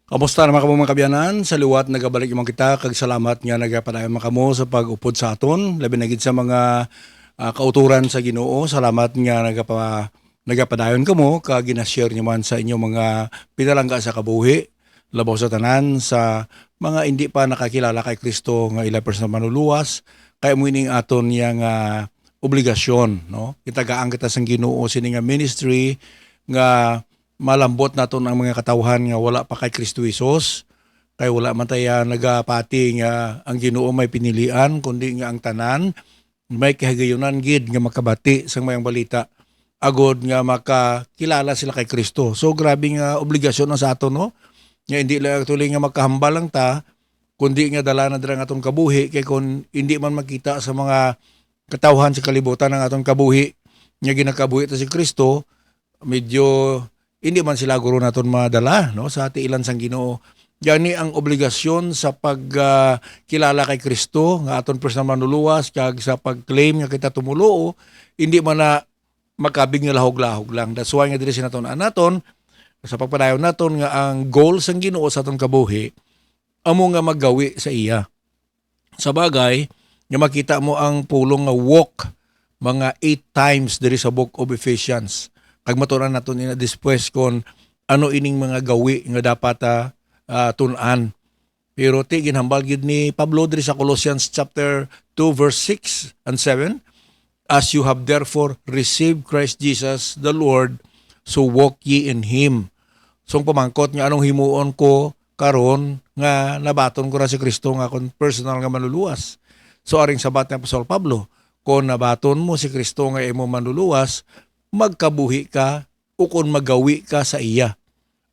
Kamusta naman kamo mga kabyanan? Sa liwat nagabalik imong kita kag salamat nga nagapadayon makamo sa pag-upod sa aton labi na gid sa mga kauturan sa Ginoo. Salamat nga nagapadayon kamo kag gina-share niyo man sa inyong mga pinalangga sa kabuhi labaw sa tanan sa mga hindi pa nakakilala kay Kristo nga ila personal manuluwas kay muining aton yang obligasyon, no? Itagaan kita sang Ginoo sini nga ministry nga malambot naton ang mga katawhan nga wala pa kay Kristo Hesus, kay wala man tayo nagapati nga ang Ginoo may pinilian kundi nga ang tanan may kahigayunan gid nga makabati sang mayang balita agod nga makakilala sila kay Kristo. So grabe nga obligasyon na sa aton, no? Nga hindi lang tuloy nga makahambal lang ta kundi nga dala na dira nga atong kabuhi kay kung hindi man makita sa mga katawhan sa kalibutan ng atong kabuhi nga ginakabuhi ta si Kristo, medyo hindi man sila guro naton madala, no, sa tiilan sang Ginoo. Gani ang obligasyon sa pagkilala kay Kristo nga aton personal manuluwas kag sa pag-claim nga kita tumuloo, hindi man na makabig nga lahog-lahog lang. That's why nga diri sinaton-an naton sa pagpadayon naton nga ang goal sang Ginoo sa aton kabuhi amo nga maggawi sa iya. Sa bagay nga makita mo ang pulong nga walk mga 8 times diri sa book of Ephesians. Kag maturan naton ina después kon ano ining mga gawi nga dapat tun-an. Pero ti ginhambal gid ni Pablo diri sa Colossians chapter 2 verse 6 and 7, as you have therefore received Christ Jesus the Lord, so walk ye in him. So pamangkot nga anong himuon ko karon nga nabaton ko na si Kristo nga kon personal nga manluluwas. So aring sabat ni Apostol Pablo, kung nabaton mo si Kristo nga imo manluluwas, magkabuhi ka o kung magawi ka sa iya.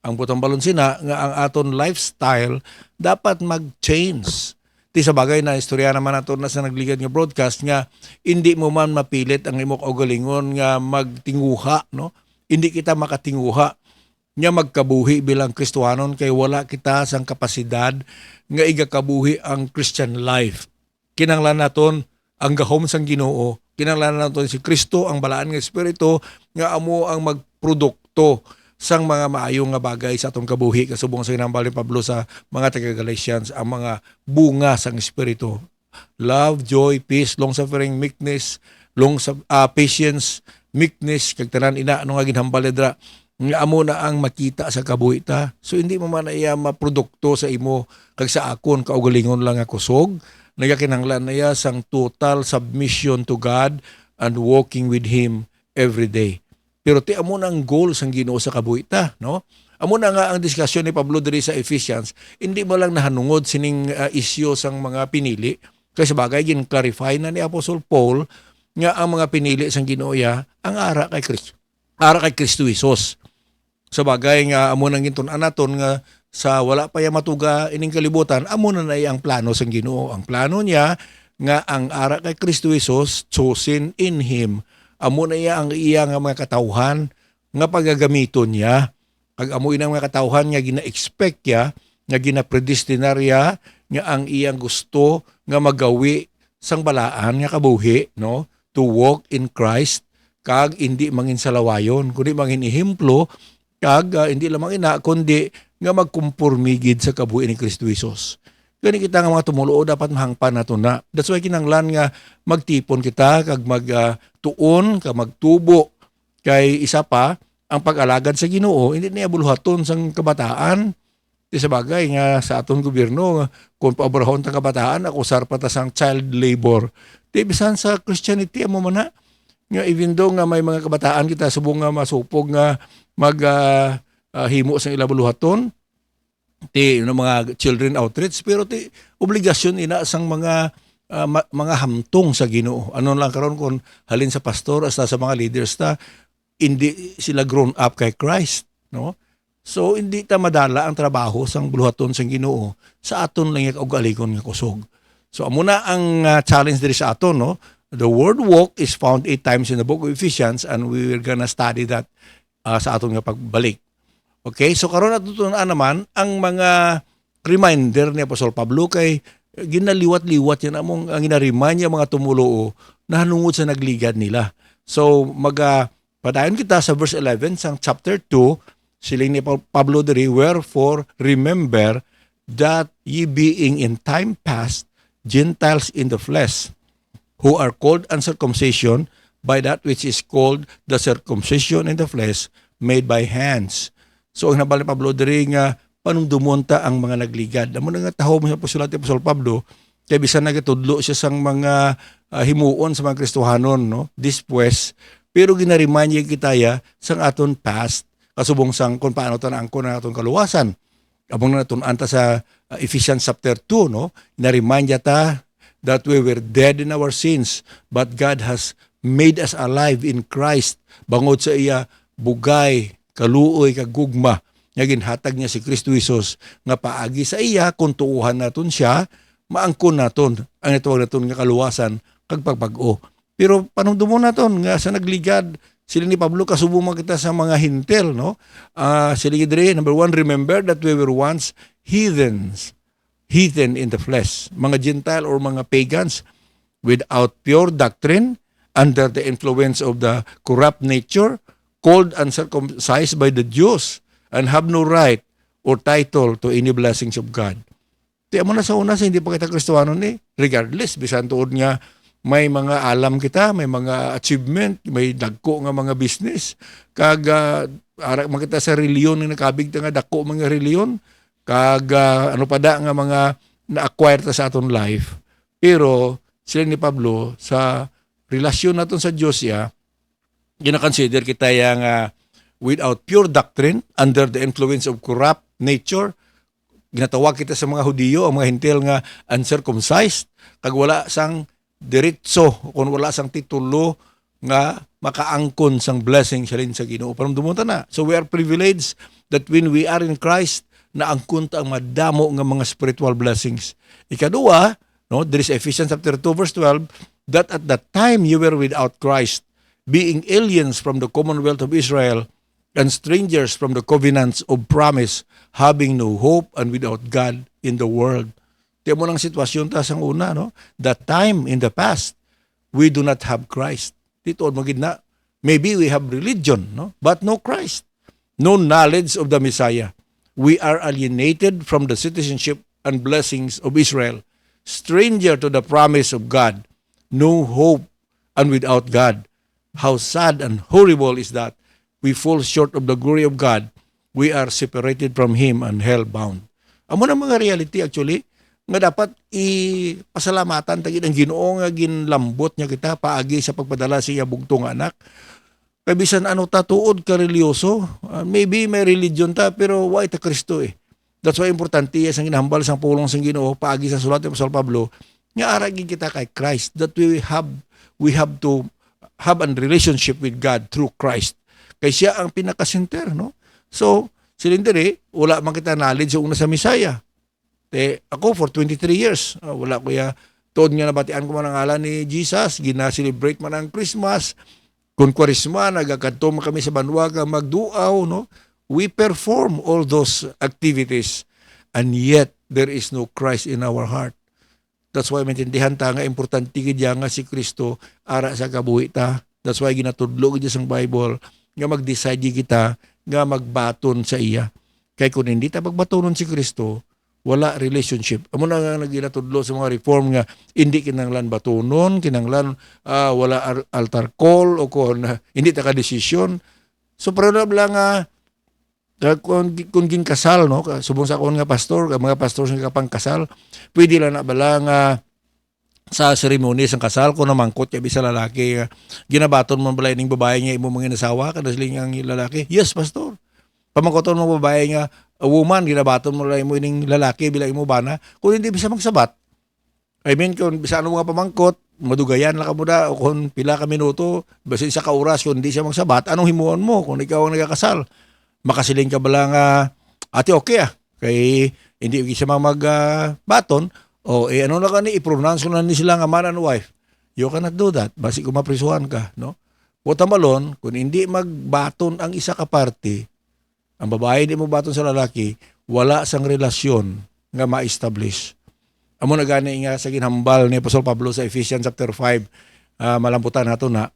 Ang putong balon sina nga ang aton lifestyle dapat mag-change. Ti sa bagay na istorya naman nato na sa nagligad nga broadcast nga hindi mo man mapilit ang imong kaugalingon nga magtinguha, no? Hindi kita makatinguha nga magkabuhi bilang Kristohanon kay wala kita sang kapasidad nga igakabuhi ang Christian life. Kinahanglan naton ang gahom sang Ginoo. Kinahanglan naton si Kristo ang balaan nga espiritu nga amo ang magprodukto sang mga maayong nga bagay sa atong kabuhi kasubong sa ginambal ni Pablo sa mga taga-Galatians, ang mga bunga sang espiritu. Love, joy, peace, long-suffering, meekness, patience, meekness, kag tanan ina ano nga ginhambal dira nga amo na ang makita sa kabuhi ta. So hindi mo man iya maprodukto sa imo kag sa akon kaugalingon lang nga kusog. Nagakinahanglan na iya sang total submission to God and walking with Him every day. Pero ti amo na ang goal sang Ginoo sa kabuhi ta, no? Amo na nga ang diskusyon ni Pablo diri sa Ephesians, hindi mo lang nahanungod sining isyu sang mga pinili. Kasi bagay gin-clarify na ni Apostle Paul nga ang mga pinili sang Ginoo ang ara kay Kristo. Ara kay Kristo Hesus. Sa bagay nga amo nang gintun anaton nga sa wala pa ya matuga ining kalibutan, amo na ang plano sang Ginoo. Ang plano niya nga ang ara kay Kristo Hesus chosen in him. Amo na ang iya nga mga katawhan nga pagagamiton niya. Kag amo inang mga katawhan nga gina-expect ya, nga gina-predestinarya nga ang iyang gusto nga magawi sang balaan nga kabuhi, no? To walk in Christ kag hindi mangin salawayon, kundi mangin ihemplo kag hindi lamang ina kundi nga magkumpurmigid sa kabuhi ni Kristo Hesus. Gani kita nga mga tumulo dapat mahangpan nato na. That's why kinahanglan nga magtipon kita kag magtuon kag magtubo kay isa pa ang pag-alagad sa Ginoo hindi niya buluhaton sang kabataan. Di sa bagay nga sa aton gobyerno kung paabrahon ta kabataan akusar pa ta sang child labor. Di bisan sa Christianity amo man na nga even though nga may mga kabataan kita subong nga masupog nga himo sa ila buluhaton ti mga children outreach pero ti obligasyon ina sang mga hamtong sa Ginoo. Ano lang karon kung halin sa pastor hasta sa mga leaders ta hindi sila grown up kay Christ, no? So hindi ta madala ang trabaho sang buluhaton sang Ginoo sa aton lang og alikon nga kusog. So amo na ang challenge diri sa aton, no? The word walk is found 8 times in the book of Ephesians and we're gonna study that sa aton nga pagbalik. Okay, so karon natutunan naman ang mga reminder ni Apostol Pablo kay ginaliwat-liwat yan among ang ginaremind niya mga tumuloo na hanungod sa nagligad nila. So padayon kita sa verse 11 sang chapter 2 Siling ni Pablo diri, wherefore remember that ye being in time past Gentiles in the flesh, who are called uncircumcision by that which is called the circumcision in the flesh made by hands. So ang nabali Pablo diri nga panumdumonta ang mga nagligad. Amo nga taho mo sa pasulat ni Apostol Pablo, kay bisan nagatudlo siya sang mga himuon sa mga Kristohanon, no? Dispues, pero ginaremind niya kitaya sang aton past, kasubong sang kung paano tanang ko na aton kaluwasan. Abong na naton anta sa Ephesians chapter 2, no? Na-remind niya ta that we were dead in our sins, but God has made us alive in Christ. Bangod sa iya bugay, kaluoy, kagugma, nga ginhatag niya si Kristo Jesus nga paagi sa iya kung tuuhan naton siya, maangkon naton ang natawag naton nga kaluwasan kag pagpag-o. Pero panumdumo naton nga sa nagligad sila ni Pablo kasubong kita sa mga hintel, no? Sila dire, number 1, remember that we were once heathen in the flesh, mga Gentile or mga pagans without pure doctrine, under the influence of the corrupt nature, called uncircumcised by the Jews, and have no right or title to any blessings of God. Tiyan mo na sa una sa hindi pa kita Kristohanon regardless, bisan tuod nga may mga alam kita, may mga achievement, may dagko nga mga business, kag arak man kita sa reliyon nga nakabig ta nga dagko mga reliyon, kag ano pa da nga mga na-acquire ta sa aton life. Pero sila ni Pablo sa relasyon naton sa Diyos gina-consider kita yang without pure doctrine, under the influence of corrupt nature. Ginatawag kita sa mga Hudiyo, ang mga hintil nga uncircumcised, kag wala sang diretso, kung wala sang titulo nga makaangkon sang blessing siya rin sa Ginoo. Panumdumunta na. So we are privileged that when we are in Christ, naangkon ta ang madamo nga mga spiritual blessings. Ikadua, no, there is Ephesians chapter 2 verse 12, that at that time you were without Christ, being aliens from the commonwealth of Israel, and strangers from the covenants of promise, having no hope and without God in the world. Tiyan mo ng sitwasyon ta sang una, no? That time in the past, we do not have Christ. Dito, magid na, maybe we have religion, no? But no Christ. No knowledge of the Messiah. We are alienated from the citizenship and blessings of Israel, stranger to the promise of God, no hope and without God. How sad and horrible is that. We fall short of the glory of God. We are separated from Him and hell-bound. Amo na mga reality actually, nga dapat ipasalamatan tagid ang Ginoo nga ginlambot niya kita paagi sa pagpadala sa iya bugtong anak. Kay bisan ano ta tuod ka religyoso, maybe may religion ta pero why ta Kristo That's why importante sang ginahambal sang pulong sang Ginoo paagi sa sulat ni Apostol Pablo nga aragin kita kay Christ, that we have to have a relationship with God through Christ. Kay siya ang pinaka-center, no? So, silindiri, wala man kita knowledge sa una sa Messiah. Ako for 23 years, wala ko tuod nga nabatian ko man ang ngalan ni Jesus, gina-celebrate man ang Christmas, kung Kwaresma, nagakadto man kami sa Banwaga, magduaw, no? We perform all those activities, and yet there is no Christ in our heart. That's why maintindihan ta nga importante gid nga si Kristo ara sa kabuhi ta. That's why ginatudlo gid sa Bible nga mag-decide kita nga magbaton sa iya. Kay kung hindi ta magbatonon si Kristo, wala relationship. Amo na nga naginatudlo sa mga reform nga hindi kinanglan batonon, kinanglan wala altar call o kung hindi ta ka desisyon. So probable lang kung ginkasal, no, subong sa akon nga pastor, mga pastor nga kapang kasal, pwede lang na bala nga sa seremony sang kasal ko namangkot kay bisa lalaki ginabaton mo balay ning babae nga imo mga inasawa kada siling ang lalaki. Yes, pastor. Pamangkoton mo babae nga a woman ginabaton mo balay mo ning lalaki bila imo bana kung hindi bisa magsabat. I mean kung bisa ano nga pamangkot, madugayan lang ka mo da o kung pila ka minuto, basin sa kauras kung hindi siya magsabat, anong himuon mo kung ikaw ang nagakasal? Makasiling ka bala nga ate okay kay hindi siya magbaton. Ano na ka i-pronounce ko na ni sila nga man and wife. You cannot do that. Basi kung maprisuhan ka, no? Potamalon, kung hindi magbaton ang isa ka parte, ang babae hindi mo baton sa lalaki, wala sang relasyon nga ma-establish. Amo na gani nga sa ginhambal ni Apostol Pablo sa Ephesians chapter 5, malamputan nato na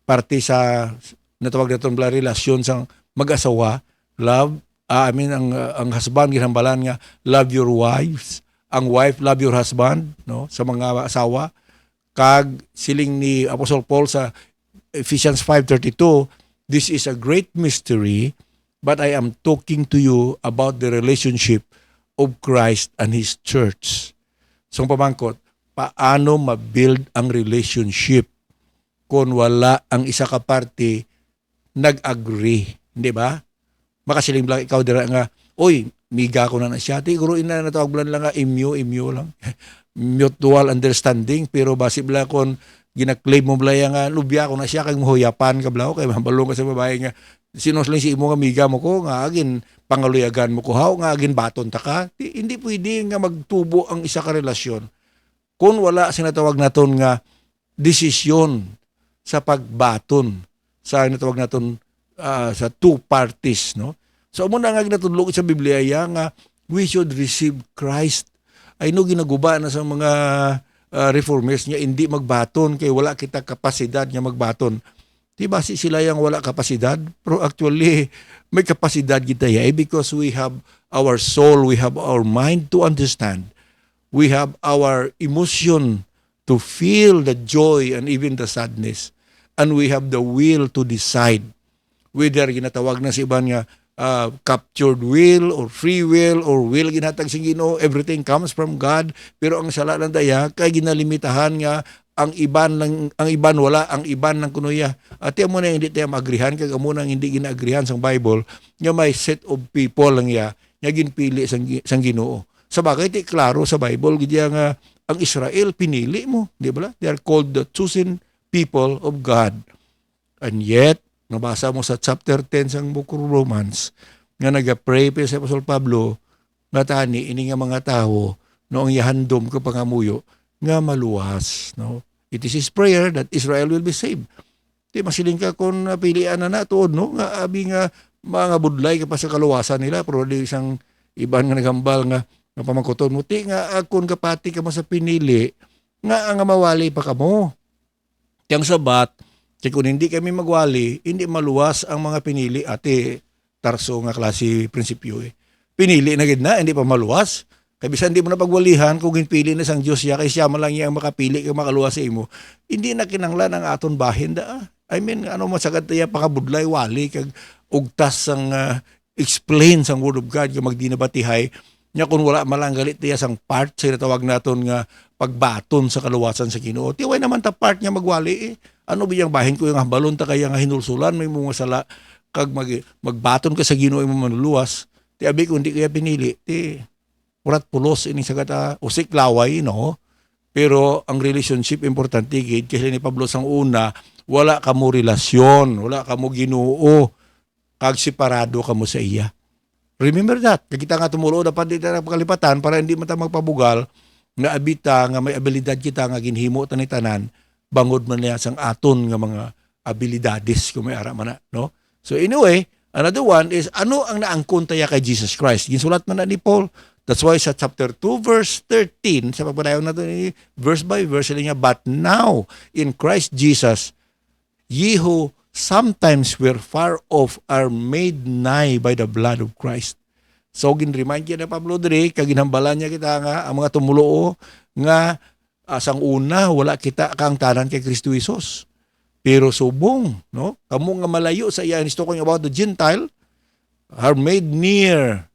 parte sa natawag naton bala relasyon sang mag-asawa Love, ang husband ginhambalan nga love your wives, ang wife love your husband, no, sa mga asawa. Kag siling ni Apostle Paul sa Ephesians 5:32, this is a great mystery, but I am talking to you about the relationship of Christ and His church. So pamangkot, paano ma-build ang relationship kung wala ang isa ka parte nag-agree, di ba? Makasiling lang ikaw dira nga, oy, miga ko na siya. Siguro ina na tawag lang nga, imyo lang. Mutual understanding, pero basi bala kon ginaklaim mo bala nga, lubya ko na siya, kay muhuyapan ka bala, kay mabalong ka sa babae nga, sinosling si imo nga miga mo ko, nga agin pangaluyagan mo ko, nga agin baton ta ka. Hindi pwede nga magtubo ang isa ka relasyon. Kung wala sinatawag naton nga desisyon sa pagbaton, sa natawag naton sa two parties, no? So muna nga ginatudlog sa Biblia nga we should receive Christ. I know ginaguba na sa mga reformers nga hindi magbaton kay wala kita kapasidad nga magbaton. Di ba sila yang wala kapasidad? Pero actually may kapasidad kita because we have our soul, we have our mind to understand. We have our emotion to feel the joy and even the sadness. And we have the will to decide whether ginatawag na si iban nga captured will or free will or will ginhatag sa Ginoo, everything comes from God, pero ang sala lang daya kay ginalimitahan nga ang iban wala ang iban ng kunuya. At mo na hindi tayo maagrihan kag amo nang hindi ginaagrihan sang Bible nga may set of people lang ya nga ginpili sang Ginoo. Sa bagay ti klaro sa Bible gid nga ang Israel pinili mo, di ba? They are called the chosen people of God. And yet nabasa mo sa chapter 10 sang book of Romans nga naga-pray pa si Apostol Pablo nga tani ini nga mga tao noong ihandom ko pangamuyo nga maluwas, no? It is his prayer that Israel will be saved. Di masiling ka kung pilian na tuod, no? Nga abi nga mga budlay ka pa sa kaluwasan nila, pero di isang iban nga nagambal nga pamangkuton mo, ti nga akon kapati ka mo sa pinili nga ang mawali pa kamo. Yang sabat, kung hindi kami magwali, hindi maluwas ang mga pinili ate tarso nga klase prinsipyo eh. Pinili na gid na, hindi pa maluwas. Kaya bisan hindi mo na pagwalihan kung ginpili na sang Diyos siya, kay siya man lang yung makapili kang makaluwas sa imo. Hindi na kinanglan ang aton bahin da. I mean, masagad tayo pakabudlay, wali, kag ugtas sang explain sang Word of God, kag magdinabatihay, nya kung wala malang galit tayo sang part, sa tawag naton nga pagbaton sa kaluwasan sa Ginoo. Tiway naman ta part nga magwali eh. Ano biyang bahin ko yung balon ta kaya nga hinulsulan, may mga sala, kag magbaton ka sa Ginoo mo manuluwas, ti abi kung hindi kaya pinili, ti urat pulos ini sagata usik laway, no? Pero ang relationship importante gid kasi ni Pablo sang una, wala kamo relasyon, wala kamo Ginoo, kag separado kamo sa iya. Remember that. Kaya kita nga tumulo dapat dito na pagkalipatan para hindi man ta magpabugal nga abita nga may abilidad kita nga ginhimo ta ni tanan, bangod man niya sang aton nga mga abilidades kung may ara man na, no? So anyway, another one is ano ang naangkon taya kay Jesus Christ. Ginsulat man na ni Paul. That's why sa chapter 2 verse 13, sa pagpadayon natin verse by verse, niya, but now in Christ Jesus, ye who sometimes were far off are made nigh by the blood of Christ. So ginremind niya na Pablo diri, kaginhambalan niya kita nga ang mga tumuloo nga sang una wala kita kang tanan kay Kristo Jesus. Pero subong, no? Kamo nga malayo sa iya, is talking about the Gentile, are made near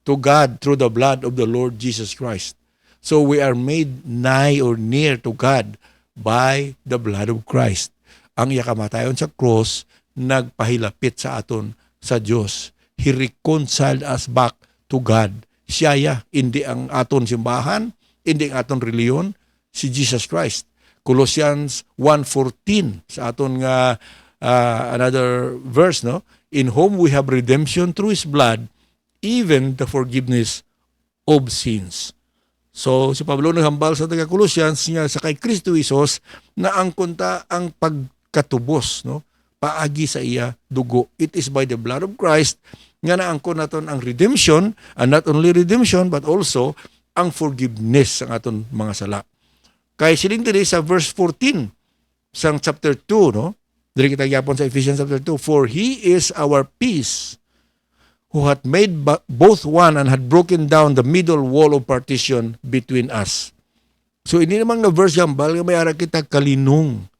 to God through the blood of the Lord Jesus Christ. So we are made nigh or near to God by the blood of Christ. Ang iya kamatayon sa cross nagpahilapit sa aton sa Dios. He reconciled us back to God. Siya hindi ang aton simbahan, hindi ang aton reliyon, si Jesus Christ. Colossians 1:14 sa aton nga another verse, no? In whom we have redemption through His blood, even the forgiveness of sins. So si Pablo naghambal sa taga Colossians nga sa kay Kristo Jesus na ang kunta ang pagkatubos, no? Paagi sa iya dugo. It is by the blood of Christ nga naangkon naton ang redemption, and not only redemption but also ang forgiveness sa aton mga sala. Kay siling diri sa verse 14 sang chapter 2, no? Diri kita gyapon sa Ephesians chapter 2, for He is our peace, who hath made both one and had broken down the middle wall of partition between us. So ini naman nga verse gambal nga may ara kita kalinong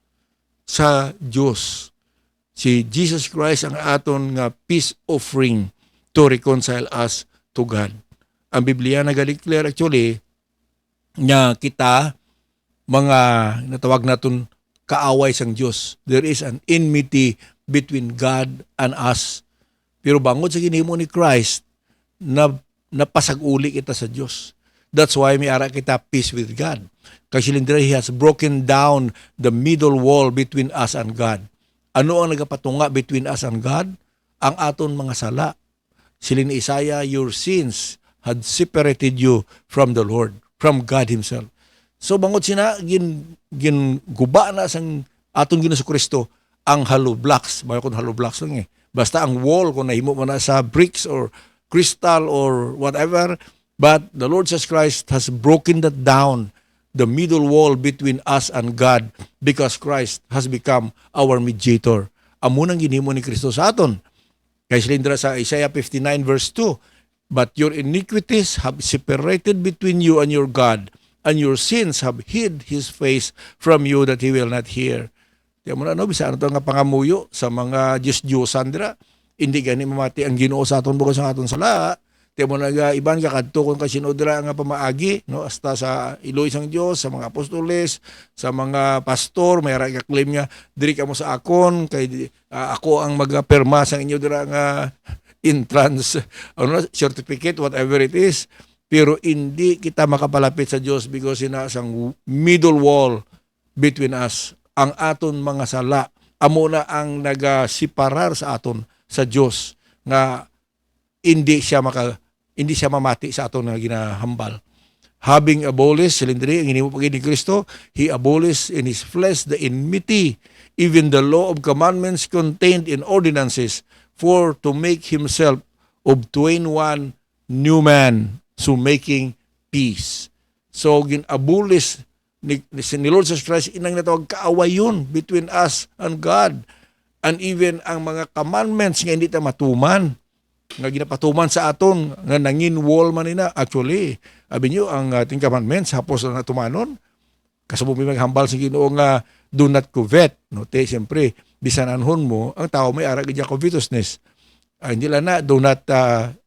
sa Dios. Si Jesus Christ ang aton nga peace offering to reconcile us to God. Ang Biblia nag-declare actually nga kita mga natawag naton kaaway sang Dios. There is an enmity between God and us. Pero bangod sa ginhimo ni Christ, napasag-uli kita sa Dios. That's why may ara kita peace with God. Kasi He has broken down the middle wall between us and God. Ano ang nagapatunga between us and God? Ang aton mga sala. Silin Isaiah, your sins had separated you from the Lord, from God Himself. So bangod sina guba na sang aton Ginoong Kristo ang hollow blocks. Bayo kun hollow blocks lang Basta ang wall kung nahimo mo na sa bricks or crystal or whatever, but the Lord Jesus Christ has broken that down, the middle wall between us and God, because Christ has become our mediator. Amo nang ginhimo ni Kristo sa aton. Kay silindra sa Isaiah 59 verse 2, but your iniquities have separated between you and your God, and your sins have hid His face from you that He will not hear. Kaya mo na, bisa ano nga pangamuyo sa mga Diyos-Diyosan dira. Hindi gani mamati ang Ginoo sa aton bukod sa aton sala. Kaya mo na iban kakadto kung kasino dira nga pamaagi, no? Hasta sa iloy sang Dios, sa mga apostoles, sa mga pastor, may ra claim nga diri ka mo sa akon kay ako ang magperma sa inyo dira nga entrance certificate, whatever it is. Pero hindi kita makapalapit sa Dios because sinasang middle wall between us. Ang aton mga sala, amo na ang nagasiparar sa aton sa Dios nga hindi siya mamati sa aton nga ginahambal. Having abolished, silindri, ang hinimo pagin ni Kristo, He abolished in His flesh the enmity, even the law of commandments contained in ordinances, for to make Himself of twain one new man, so making peace. So gin-abolish ni Lord Jesus Christ, inang natawag kaaway yun between us and God. And even ang mga commandments nga hindi ta matuman, nga ginapatuman sa aton, nga nangin wall man nina. Actually, abi nyo, ang ating commandments, hapos na natumanon. Kasabong may maghambal sa Ginoo nga, do not covet. No? Siyempre, bisan anhon mo, ang tao may arag idya covetousness. Hindi lang na, do not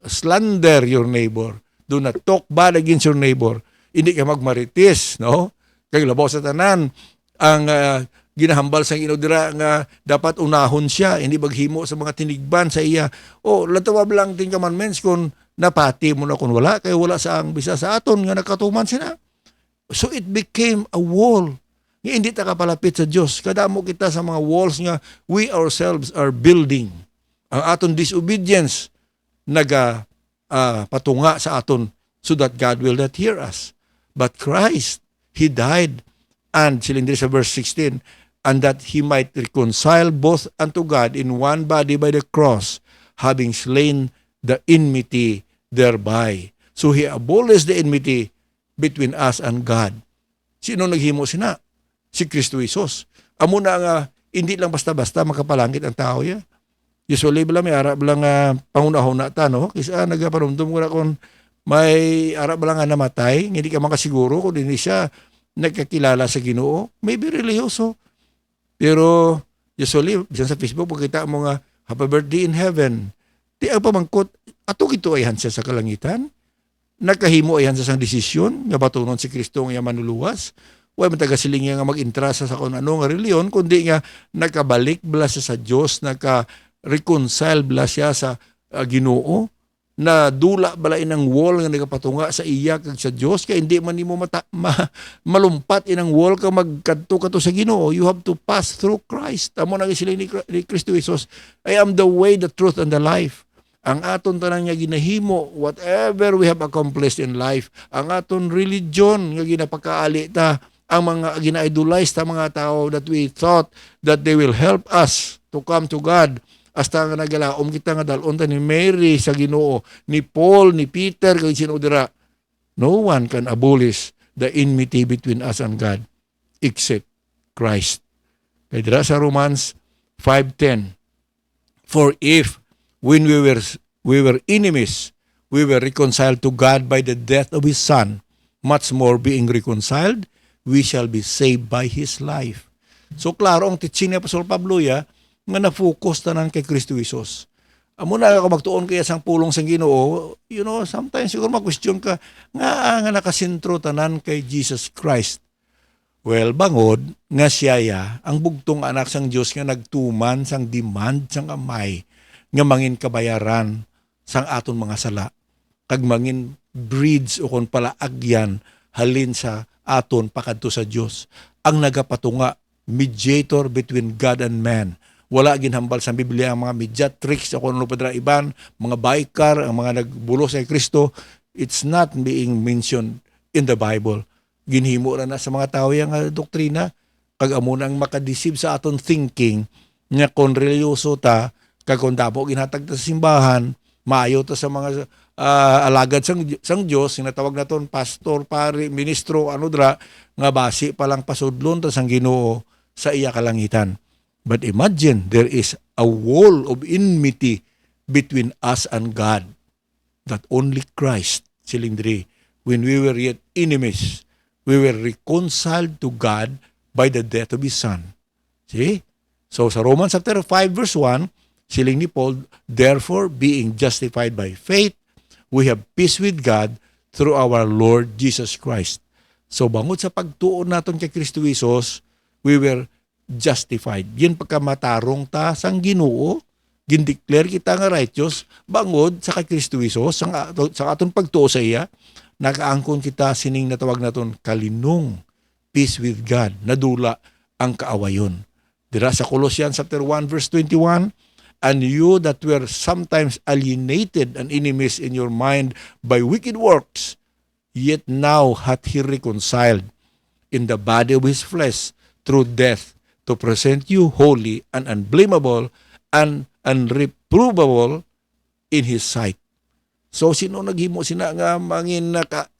slander your neighbor. Do not talk bad against your neighbor. Hindi ka magmaritis, no? Kaya labaw sa tanan, ang ginahambal sa Ginoo dira nga dapat unahon siya, hindi maghimo sa mga tinigban sa iya. O, latawab lang ting commandments kung napati mo na kung wala, kaya wala sa ang bisa sa aton nga nakatuman sila. So it became a wall. Nga hindi ta kapalapit sa Dios. Kadamo kita sa mga walls nga we ourselves are building. Ang aton disobedience patunga sa aton so that God will not hear us. But Christ, He died, and silindri sa verse 16, and that He might reconcile both unto God in one body by the cross, having slain the enmity thereby. So He abolished the enmity between us and God. Sino naghimo sina? Si Kristo Jesus. Amo na nga, hindi lang basta-basta makapalangit ang tao ya. Usually bala may ara bala nga pangunahon na ta, no? Kisa nagaparumdum ko na kung may ara bala nga namatay, hindi ka makasiguro kung hindi siya nagkakilala sa Ginoo, maybe religyoso. Pero usually, bisan sa Facebook, pagkita mo nga, happy birthday in heaven. Di ang pamangkot, ato kito ay hansa sa kalangitan. Nagkahimo ay hansa sang desisyon, nga batunon si Kristo nga manuluwas. Huwag matagasiling nga mag-intrasa sa kung ano nga reliyon, kundi nga nakabalik bala siya sa Diyos, naka-reconcile bala siya sa Ginoo, na dula bala inang wall nga nagapatunga sa iya kag sa Dios, kay hindi man nimo malumpat inang wall ka magkadto kato sa Ginoo. You have to pass through Christ. Amo na sila ni Kristo Jesus, I am the way, the truth, and the life. Ang aton tanang nga ginahimo, whatever we have accomplished in life, ang aton religion nga ginapakaali ta, ang mga gina-idolize ta mga tao that we thought that they will help us to come to God. Hasta nga nagalaom kita nga dalon ta ni Mary sa Ginoo, ni Paul, ni Peter, kag sino dira. No one can abolish the enmity between us and God except Christ. Kay dira sa Romans 5:10, for if when we were we were enemies, we were reconciled to God by the death of His Son. Much more being reconciled, we shall be saved by His life. So klaro ang teaching ni Apostol Pablo nga na-focus tanan kay Kristo Jesus. Amo na ako magtuon kaya sang pulong sang Ginoo, sometimes siguro mag-question ka nga nakasentro tanan kay Jesus Christ. Well, bangod nga siya ang bugtong anak sang Dios nga nagtuman sang demand sang amay nga mangin kabayaran sang aton mga sala. Kag mangin breeds o kon pala agyan halin sa aton pakadto sa Dios. Ang nagapatunga mediator between God and man. Wala ginhambal sa Biblia ang mga mediatrix o kung ano pa dira iban, mga baikar, ang mga nagbulos kay Kristo. It's not being mentioned in the Bible. Ginhimo na sa mga tao yung doktrina, kag amo nang makadeceive sa aton thinking nga kon religyoso ta, kag kon dabo ginhatag ta sa simbahan, maayo ta sa mga alagad sang Dios, sinatawag naton pastor, pare, ministro, ano dra, nga basi palang pasudlon ta sang Ginoo sa iya kalangitan. But imagine, there is a wall of enmity between us and God that only Christ, silindri, when we were yet enemies, we were reconciled to God by the death of His Son. See? So sa Romans chapter 5 verse 1, siling ni Paul, therefore being justified by faith, we have peace with God through our Lord Jesus Christ. So bangod sa pagtuon naton kay Kristo Jesus, we were justified. Yan pagkamatarong ta sang Ginoo, gindeclare kita nga righteous, bangod sa kay Kristo Jesus, sa aton pagtuo sa iya, nakaangkon kita sining natawag naton kalinong, peace with God, nadula ang kaawayon. Dira sa Colossians chapter 1 verse 21, and you that were sometimes alienated and enemies in your mind by wicked works, yet now hath He reconciled in the body of His flesh through death, to present you holy and unblameable and unreprovable in His sight. So sino naghimo sina nga mangin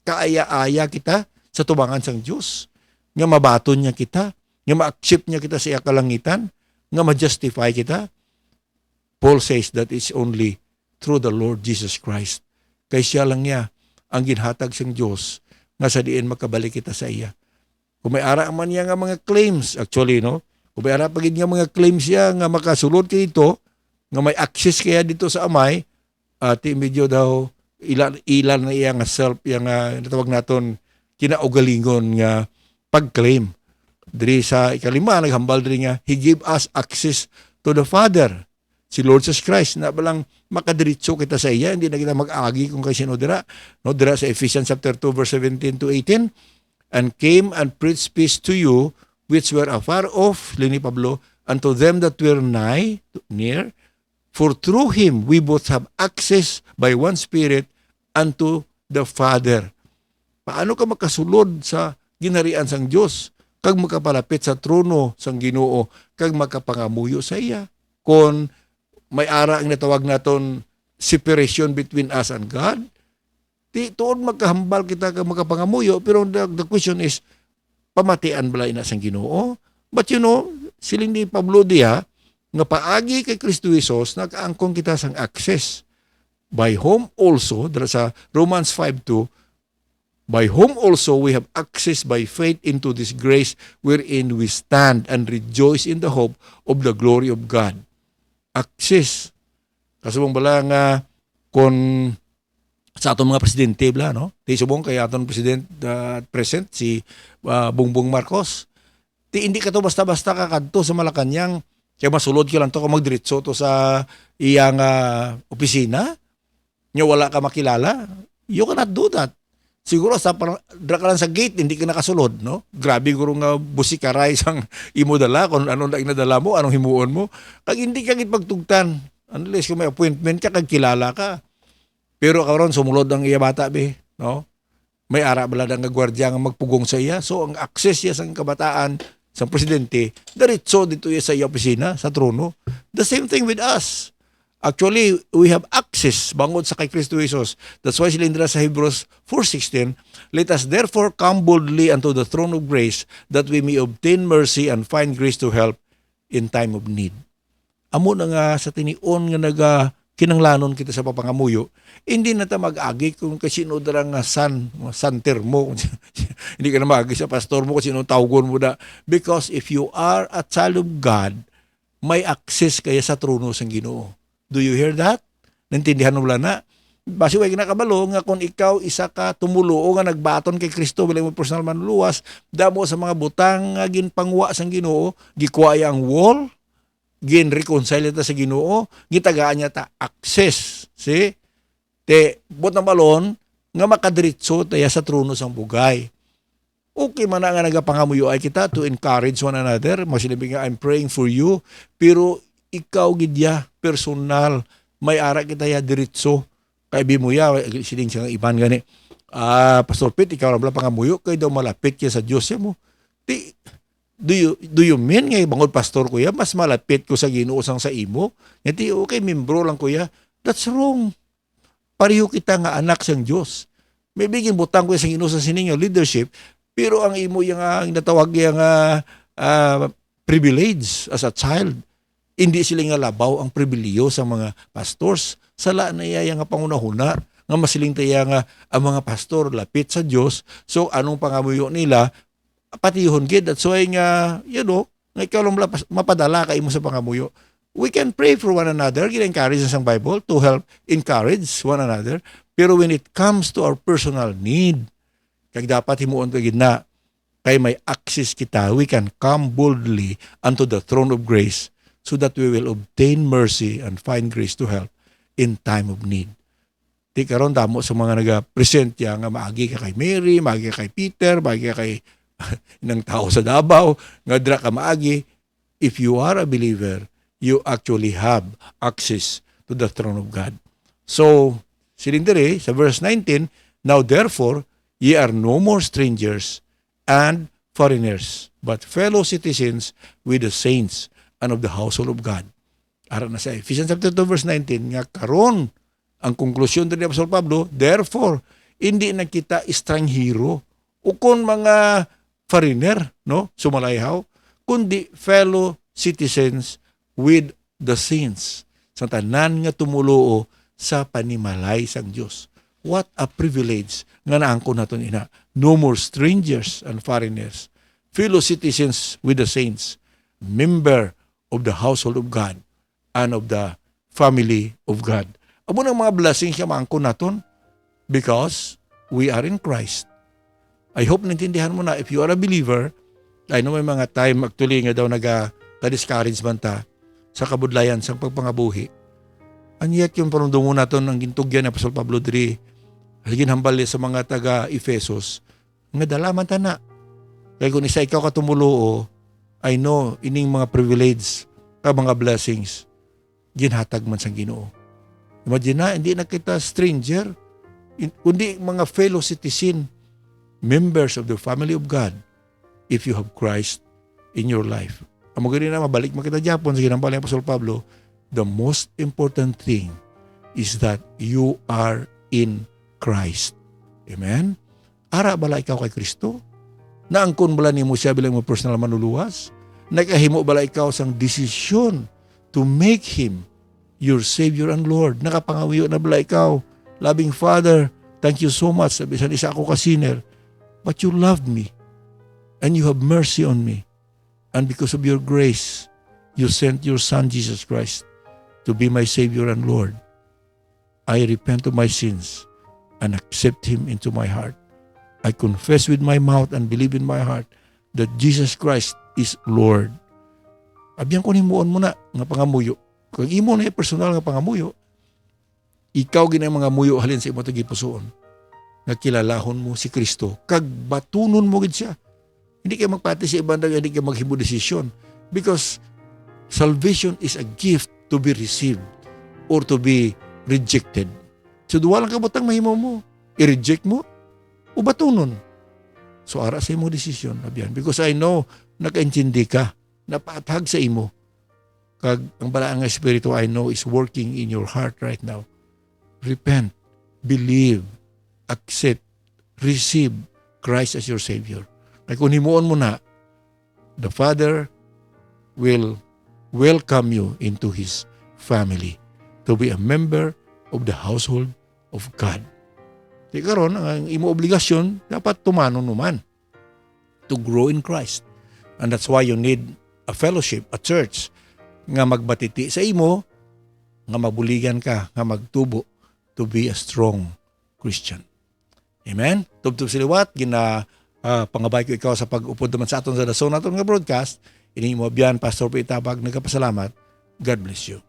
kaaya-aya kita sa tubangan sang Dios, nga mabaton niya kita, nga ma-accept niya kita sa iya kalangitan, nga ma-justify kita? Paul says that it's only through the Lord Jesus Christ. Kay siya lang niya ang ginhatag sang Dios nga sa diin makabalik kita sa iya. Kung may ara man niya nga mga claims, actually, no? Kung may ara pagid nga mga claims siya nga makasulod kay ito, nga may access kaya dito sa amay, medyo daw ilan na iya nga self, yang natawag naton kinaugalingon nga pag-claim. Diri sa ikalima, naghambal diri nga, He gave us access to the Father. Si Lord Jesus Christ, na balang makadiritso kita sa iya, hindi na kita mag-agi kung kay sino dira. No, dira sa Ephesians chapter 2 verse 17 to 18, and came and preached peace to you which were afar off, Lini Pablo, and to them that were near, for through Him we both have access by one Spirit unto the Father. Paano ka makasulod sa ginharian sang Dios, kag makapalapit sa trono sang Ginoo, kag makapangamuyo sa iya? Kon may ara ang natawag naton separation between us and God, tuon magkahambal kita kag makapangamuyo, pero the question is, pamatian bala ina sang Ginoo? But siling ni Pablo diha, nga paagi kay Kristo Jesus, nakaangkon kita sang access. By whom also, dara sa Romans 5:2, by whom also we have access by faith into this grace wherein we stand and rejoice in the hope of the glory of God. Access. Kasubong bala nga kon sa atong mga presidente bla, no? Ti subong kay atong president present si Bongbong Marcos. Hindi ka to basta-basta kakadto sa Malacañang kay masulod ka lang to kung magdiretso to sa iyang opisina. Nya wala ka makilala. You cannot do that. Siguro sa dra ka lang sa gate hindi ka nakasulod, no? Grabe guro nga busikaray sang imo dala kung ano na inadala mo, anong himuon mo. Kag hindi ka git pagtugtan. Unless kung may appointment ka kag kilala ka. Pero karon sumulod ang iya bata be, no? May ara bala nga gwardiya nga magpugong sa iya. So ang access niya sang kabataan sang presidente, diretso dito iya sa iya opisina, sa trono. The same thing with us. Actually, we have access bangod sa kay Kristo Jesus. That's why silindra sa Hebrews 4:16, let us therefore come boldly unto the throne of grace that we may obtain mercy and find grace to help in time of need. Amo na nga sa tinion nga kinanglanon kita sa papangamuyo, hindi na ta mag-agi kung kasino darang nga santer mo. Hindi ka na mag-agi sa pastor mo kasi tawgon mo na. Because if you are a child of God, may access kaya sa trono sa Ginoo. Do you hear that? Naintindihan mo na? Basi way kinakabalo nga kung ikaw isa ka tumulo nga nagbaton kay Kristo bilang mo personal manluluwas, damo sa mga butang nga ginpangwa sang Ginoo, gikuha ang wall, gin-reconcile ta sa Ginoo, gitagaan niya ta access. See? Te, bot na balon, nga makadiritso taya sa trono sang bugay. Okay man nga nagapangamuyo ay kita to encourage one another. Masilibing nga, I'm praying for you. Pero ikaw gidya, personal, may ara kita ya diritso. Kaibi mo ya, siling siyang iban gani. Pastor Pete, ikaw lang pangamuyo, kayo daw malapit kaya sa Diyos ya mo. Do you mean nga bangod pastor ko ya, mas malapit ko sa Ginoo sang sa imo? Ngati, okay, membro lang ko ya. That's wrong. Pareho kita nga anak sang Diyos. May biging butang ko sa Ginoo sa sininyo leadership, pero ang imo yung natawag yung privilege as a child. Hindi sila nga labaw ang pribiliyo sa mga pastors. Sala na iya nga pangunahuna nga masiling taya nga ang mga pastor lapit sa Dios. So anong pangamuyo nila patihon gid. That's why nga nga ikaw lang mapadala kay mo sa pangamuyo. We can pray for one another, encourage sa Bible to help encourage one another. Pero when it comes to our personal need, kag dapat himuon kag na kay may access kita, we can come boldly unto the throne of grace so that we will obtain mercy and find grace to help in time of need. Di karon damo sa mga nag-present ya nga maagi ka kay Mary, maagi ka kay Peter, maagi ka kay inang tao sa Davao, nga dra ka maagi. If you are a believer, you actually have access to the throne of God. So, silindere sa verse 19, now therefore, ye are no more strangers and foreigners, but fellow citizens with the saints and of the household of God. Ara na sa Ephesians chapter 2 verse 19 nga karon ang konklusyon ni Apostol Pablo, therefore hindi na kita estranghero o kun mga foreigner, no, sumalayhaw, kundi fellow citizens with the saints sa tanan nga tumuluo sa panimalay sang Dios. What a privilege nga naangkon naton ina. No more strangers and foreigners, fellow citizens with the saints, member of the household of God and of the family of God. Amo nang mga blessings siya maangkon naton because we are in Christ. I hope naintindihan mo na if you are a believer, I know may mga time actually nga daw naga-discourage man ta sa kabudlayan sa pagpangabuhi. Anyat yung panundungo naton ang gintugyan ni Apostol Pablo diri higin hambal sa mga taga Efesos nga dalaman ta na. Kaya kung isa ikaw katumulo, I know ining mga privilege ka mga blessings ginhatag man sang Ginoo. Imagine na, hindi na kita stranger, kundi mga fellow citizen, members of the family of God, if you have Christ in your life. Ang maganda na, mabalik makita Japon, sa ginampal ni Apostol Pablo, the most important thing is that you are in Christ. Amen? Ara bala ikaw kay Kristo? Naangkon bala ni mo siya bilang mo personal manluluwas? Nakahimo bala ikaw sang desisyon to make Him your Savior and Lord? Nakapangawiyo na bala ikaw? Loving Father, thank you so much. Sabisan isa ako ka sinner, but you loved me and you have mercy on me. And because of your grace, you sent your Son, Jesus Christ, to be my Savior and Lord. I repent of my sins and accept Him into my heart. I confess with my mouth and believe in my heart that Jesus Christ is Lord. Abyan ko himuon mo na nga pangamuyo. Kung imo na personal nga pangamuyo, ikaw ginay mga muyo halin sa imo tagipusoon. Nga kilalahon mo si Kristo, kag batunon mo gid siya. Hindi kayo magpati sa ibang hindi kayo maghibo desisyon. Because salvation is a gift to be received or to be rejected. So duwa lang kabutang mahimo mo. I-reject mo o batunon. So ara sa imo desisyon, abyan. Because I know, nakaintindi ka, napatag sa imo. Kag ang balaang Espiritu I know is working in your heart right now. Repent, believe, accept, receive Christ as your Savior. Kaya kung himuon mo na, the Father will welcome you into His family. to be a member of the household of God. Di karon ang imo obligasyon dapat tumano naman to grow in Christ. And that's why you need a fellowship, a church nga magbatiti sa imo, nga mabuligan ka, nga magtubo to be a strong Christian. Amen? Tubtub siliwat, pangabay ko ikaw sa pag-upod naman sa aton sa dason naton nga broadcast. Ini mo biyan, Pastor Pitabag, nagkapasalamat. God bless you.